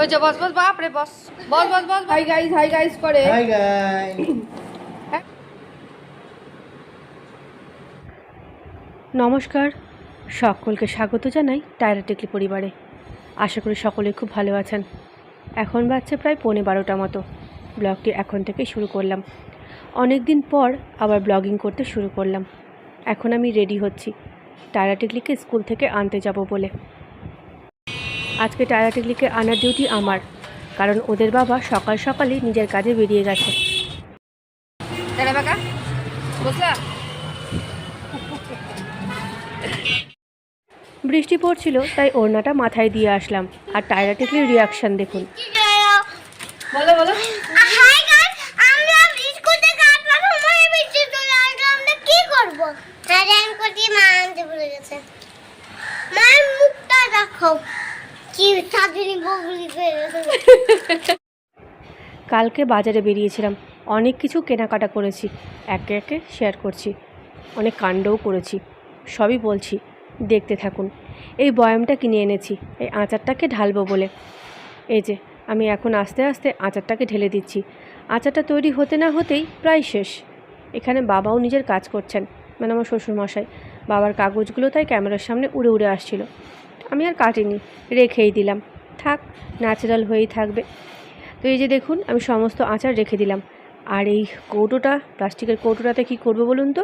ওই যে বস বস বাপ রে বস বস বস বস হাই গাইস করে হাই গাইস। নমস্কার, সকলকে স্বাগত জানাই টায়রা টেকলি পরিবারে। আশা করি সকলে খুব ভালো আছেন। এখন বাজছে প্রায় 11:15 মতো। ব্লগটি এখন থেকে শুরু করলাম। অনেক দিন পর আবার ব্লগিং করতে শুরু করলাম। এখন আমি রেডি হচ্ছি টায়রা টেকলিকে স্কুল থেকে আনতে যাব বলে। আজকে টায়রা টেকলিকে আনার ডিউটি আমার, কারণ ওদের বাবা সকাল সকালই নিজের কাজে বেরিয়ে গেছে। বৃষ্টি পড়ছিল, তাই ওড়নাটা মাথায় দিয়ে আসলাম। আর টায়রা টেকলির রিয়াকশন দেখুন। বলো বলো হাই গাইস, আমরা স্কুল থেকে আসার সময় বৃষ্টি চলে আসলো, আমরা কি করব? রাজান কোটি মা আনতে ভুলে গেছে। মার মুখটা দেখো, কি সাদিনী বগলি হয়ে গেছে। কালকে বাজারে বেরিয়েছিলাম, অনেক কিছু কেনাকাটা করেছি, একে একে শেয়ার করছি। অনেক কাণ্ডও করেছি, সবই বলছি, দেখতে থাকুন। এই বয়ামটা কিনে এনেছি এই আচারটাকে ঢালবো বলে। এই যে আমি এখন আস্তে আস্তে আচারটাকে ঢেলে দিচ্ছি। আচারটা তৈরি হতে না হতেই প্রায় শেষ। এখানে বাবাও নিজের কাজ করছেন, মানে আমার শ্বশুরমশাই। বাবার কাগজগুলো তাই ক্যামেরার সামনে উড়ে উড়ে আসছিল। আমি আর কাটিনি, রেখেই দিলাম, থাক, ন্যাচারাল হয়েই থাকবে। তো এই যে দেখুন, আমি সমস্ত আচার রেখে দিলাম। আর এই কৌটোটা, প্লাস্টিকের কৌটোটাতে কি করব বলুন তো?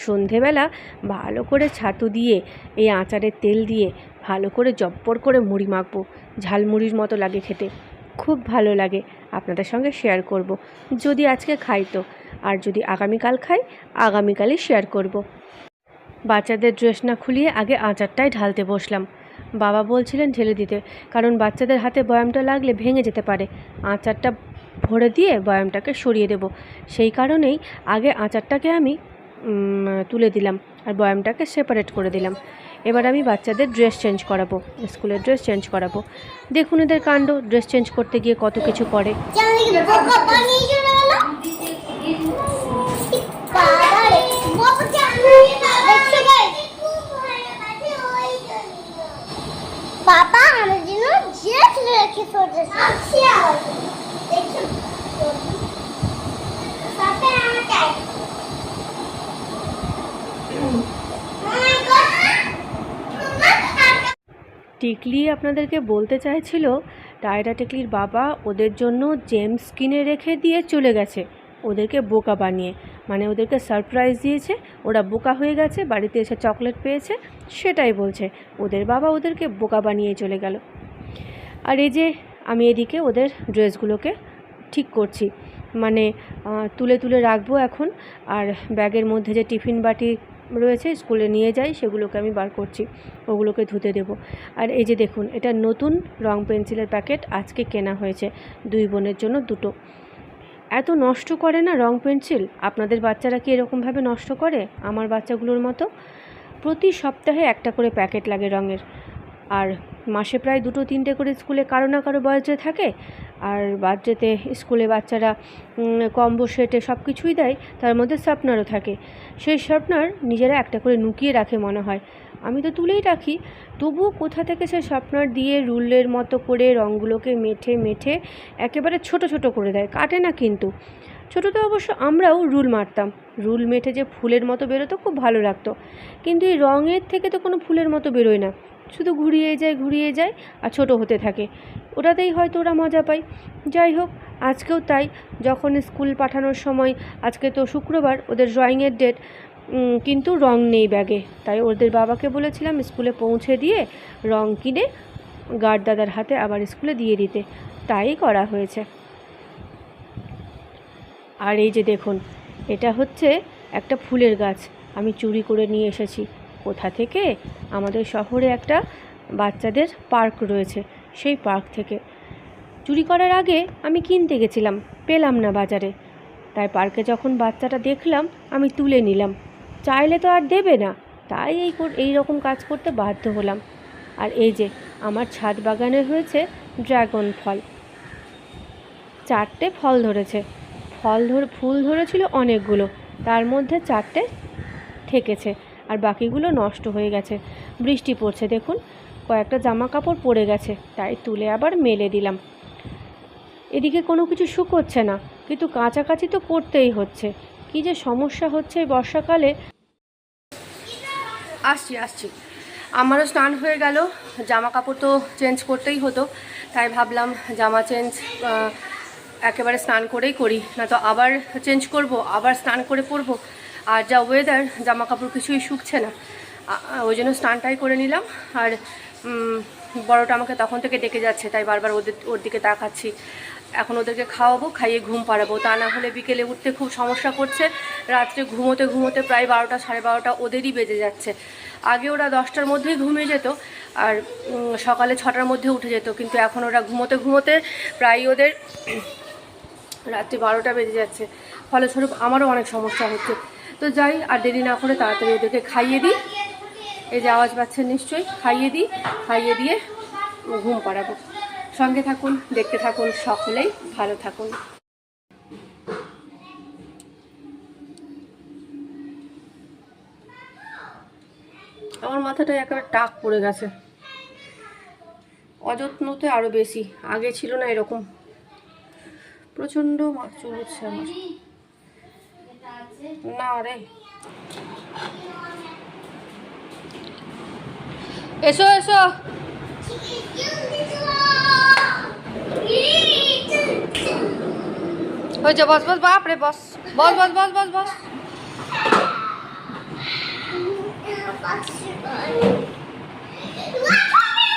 সন্ধেবেলা ভালো করে ছাতু দিয়ে এই আচারের তেল দিয়ে ভালো করে জব্বর করে মুড়ি মাখবো। ঝালমুড়ির মতো লাগে খেতে, খুব ভালো লাগে। আপনাদের সঙ্গে শেয়ার করব, যদি আজকে খাই তো। আর যদি আগামীকাল খাই, আগামীকালই শেয়ার করব। বাচ্চাদের ড্রেস না খুলিয়ে আগে আচারটাই ঢালতে বসলাম। বাবা বলছিলেন ঢেলে দিতে, কারণ বাচ্চাদের হাতে বয়ামটা লাগলে ভেঙে যেতে পারে। আচারটা ভরে দিয়ে বয়ামটাকে সরিয়ে দেব, সেই কারণেই আগে আচারটাকে আমি তুলে দিলাম আর বয়ামটাকে সেপারেট করে দিলাম। এবার আমি বাচ্চাদের ড্রেস চেঞ্জ করাবো, স্কুলের ড্রেস চেঞ্জ করাবো। দেখুন এদের কাণ্ড, ড্রেস চেঞ্জ করতে গিয়ে কত কিছু করে। বাবা আমার জন্য ড্রেস রেখে চলেছে। আচ্ছা দেখো সাথে আমাকে টিকলি আপনাদেরকে বলতে চাইছিল, টায়রা টেকলির বাবা ওদের জন্য জেমস কিনে রেখে দিয়ে চলে গেছে, ওদেরকে বোকা বানিয়ে। মানে ওদেরকে সারপ্রাইজ দিয়েছে, ওরা বোকা হয়ে গেছে, বাড়িতে এসে চকলেট পেয়েছে, সেটাই বলছে। ওদের বাবা ওদেরকে বোকা বানিয়ে চলে গেল। আর এই যে আমি এদিকে ওদের ড্রেসগুলোকে ঠিক করছি, মানে তুলে তুলে রাখবো এখন। আর ব্যাগের মধ্যে যে টিফিন বাটি রয়েছে স্কুলে নিয়ে যাই, সেগুলোকে আমি বার করছি, ওগুলোকে ধুতে দেব। আর এই যে দেখুন, এটা নতুন রং পেন্সিলের প্যাকেট আজকে কেনা হয়েছে, দুই বোনের জন্য দুটো। এত নষ্ট করে না রং পেন্সিল। আপনাদের বাচ্চারা কি এরকমভাবে নষ্ট করে আমার বাচ্চাগুলোর মতো? প্রতি সপ্তাহে একটা করে প্যাকেট লাগে রঙের। আর মাসে প্রায় 2-3টে করে স্কুলে কারো না কারো বার্থডে থাকে। আর বার্থডেতে স্কুলে বাচ্চারা কম্বো সেটে সব কিছুই দেয়, তার মধ্যে শার্পনারও থাকে। সেই শার্পনার নিজেরা একটা করে লুকিয়ে রাখে মনে হয়, আমি তো তুলেই রাখি। তবুও কোথা থেকে সে শার্পনার দিয়ে রুলের মতো করে রঙগুলোকে মেঠে মেঠে একেবারে ছোট ছোট করে দেয়, কাটে না কিন্তু। ছোটোতে অবশ্য আমরাও রুল মারতাম, রুল মেঠে যে ফুলের মতো বেরোতো, খুব ভালো লাগতো। কিন্তু এই রঙের থেকে তো কোনো ফুলের মতো বেরোয় না, শুধু ঘুরিয়ে যায় আর ছোট হতে থাকে। ওটাতেই হয়তো ওরা মজা পায়। যাই হোক, আজকেও তাই। যখন স্কুল পাঠানোর সময়, আজকে তো শুক্রবার, ওদের ড্রয়িংয়ের ডেট, কিন্তু রং নেই ব্যাগে। তাই ওদের বাবাকে বলেছিলাম স্কুলে পৌঁছে দিয়ে রং কিনে গার্ড দাদার হাতে আবার স্কুলে দিয়ে দিতে, তাই করা হয়েছে। আর এই যে দেখুন, এটা হচ্ছে একটা ফুলের গাছ, আমি চুরি করে নিয়ে এসেছি। কোথা থেকে? আমাদের শহরে একটা বাচ্চাদের পার্ক রয়েছে, সেই পার্ক থেকে। চুরি করার আগে আমি কিনতে গেছিলাম, পেলাম না বাজারে। তাই পার্কে যখন বাচ্চাটা দেখলাম, আমি তুলে নিলাম। চাইলে তো আর দেবে না, তাই এই রকম কাজ করতে বাধ্য হলাম। আর এই যে আমার ছাদ বাগানে হয়েছে ড্রাগন ফল, 4টে ফল ধরেছে। ফুল ধরেছিল অনেকগুলো, তার মধ্যে 4টে থেকেছে, আর বাকিগুলো নষ্ট হয়ে গেছে। বৃষ্টি পড়ছে দেখুন, কয়েকটা জামা কাপড় পরে গেছে, তাই তুলে আবার মেলে দিলাম। এদিকে কোনো কিছু শুকোচ্ছে না, কিন্তু কাচাকাচি তো করতেই হচ্ছে। কী যে সমস্যা হচ্ছে এই বর্ষাকালে। আসছি আমারও স্নান হয়ে গেল, জামা কাপড় তো চেঞ্জ করতেই হতো, তাই ভাবলাম জামা চেঞ্জ একেবারে স্নান করেই করি, না তো আবার চেঞ্জ করব, আবার স্নান করে পরবো। আর যা ওয়েদার, জামা কাপড় কিছুই শুকছে না, ওই জন্য স্নানটাই করে নিলাম। আর বড়টা আমাকে তখন থেকে ডেকে যাচ্ছে, তাই বারবার ওর দিকে তাকাচ্ছি। এখন ওদেরকে খাওয়াবো, খাইয়ে ঘুম পাড়াবো, তা না হলে বিকেলে উঠতে খুব সমস্যা করছে। রাত্রে ঘুমোতে প্রায় 12টা সাড়ে 12টা ওদেরই বেজে যাচ্ছে। আগে ওরা 10টার মধ্যেই ঘুমিয়ে যেত আর সকালে 6টার মধ্যে উঠে যেত, কিন্তু এখন ওরা ঘুমোতে প্রায় ওদের রাত্রে 12টা বেজে যাচ্ছে। ফলস্বরূপ আমারও অনেক সমস্যা হচ্ছে। তো যাই, আর দেরি না করে তাড়াতাড়ি ওদেরকে খাইয়ে দিই। এই যে আওয়াজ পাচ্ছেন নিশ্চয়ই, খাইয়ে দিয়ে ঘুম পাড়াবো। সঙ্গে থাকুন, দেখতে থাকুন, সকলেই ভালো থাকুন। আমার মাথাটা একেবারে টাক পড়ে গেছে, অযত্নতে আরো বেশি, আগে ছিল না এরকম। প্রচন্ড চুল উঠছে আমার। না রে, এসো হয়েছে, বস বাপরে বস।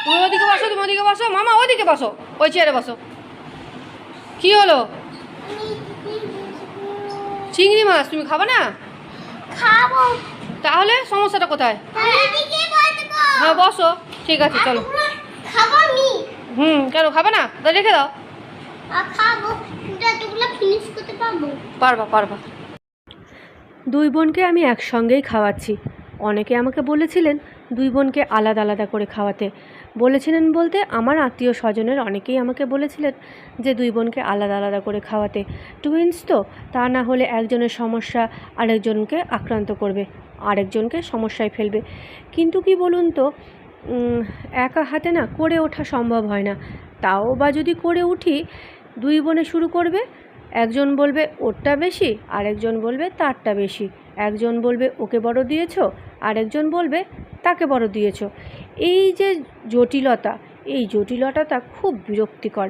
তুমি ওদিকে বসো, মামা ওদিকে বসো, ওই চেয়ারে বসো। কি হলো? চিংড়ি মাছ তুমি খাবে না? খাবো। তাহলে সমস্যাটা কোথায়? হ্যাঁ বসো, ঠিক আছে চলো। খাবো আমি। কেন খাবে না? তাহলে রেখে দাও। খাবো, এতগুলো ফিনিশ করতে পারবা। দুই বোনকে আমি একসঙ্গেই খাওয়াচ্ছি। অনেকে আমাকে বলেছিলেন দুই বোনকে আলাদা আলাদা করে খাওয়াতে। বলেছিলেন বলতে আমার আত্মীয় স্বজনের অনেকেই আমাকে বলেছিলেন যে দুই বোনকে আলাদা আলাদা করে খাওয়াতে। টুইন্স তো, তা না হলে একজনের সমস্যা আরেকজনকে আক্রান্ত করবে, আরেকজনকে সমস্যায় ফেলবে। কিন্তু কি বলুন তো, একা হাতে না করে ওঠা সম্ভব হয় না। তাও বা যদি করে উঠি, দুই বোনে শুরু করবে, একজন বলবে ওরটা বেশি, আরেকজন বলবে তারটা বেশি। একজন বলবে ওকে বড় দিয়েছো, আরেকজন বলবে তাকে বড় দিয়েছো। এই যে জটিলতাটা খুব বিরক্তিকর।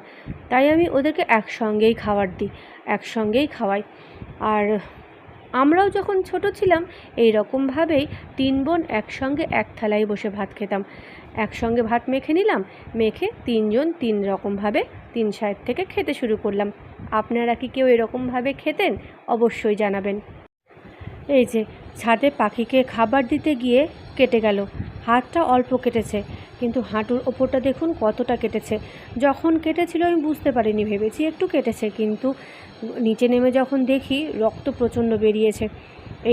তাই আমি ওদেরকে একসঙ্গেই খাওয়াই। আর আমরাও যখন ছোট ছিলাম এই রকমভাবেই তিন বোন একসঙ্গে এক থালায় বসে ভাত খেতাম। একসঙ্গে ভাত মেখে নিলাম, মেখে তিনজন তিন রকমভাবে তিন সাইড থেকে খেতে শুরু করলাম। আপনারা কি কেউ এরকমভাবে খেতেন? অবশ্যই জানাবেন। এই যে ছাদে পাখিকে খাবার দিতে গিয়ে কেটে গেল, হাতটা অল্প কেটেছে, কিন্তু হাঁটুর ওপরটা দেখুন কতটা কেটেছে। যখন কেটেছিল আমি বুঝতে পারিনি, ভেবেছি একটু কেটেছে, কিন্তু নিচে নেমে যখন দেখি রক্ত প্রচণ্ড বেরিয়েছে।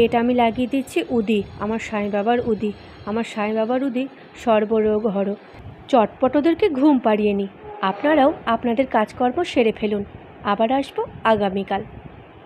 এটা আমি লাগিয়ে দিচ্ছি উদি, আমার সাঁই বাবার উদি সর্বরোগ হর। চটপট ওদেরকে ঘুম পাড়িয়ে নিই। আপনারাও আপনাদের কাজকর্ম সেরে ফেলুন। আবার আসবো আগামীকাল।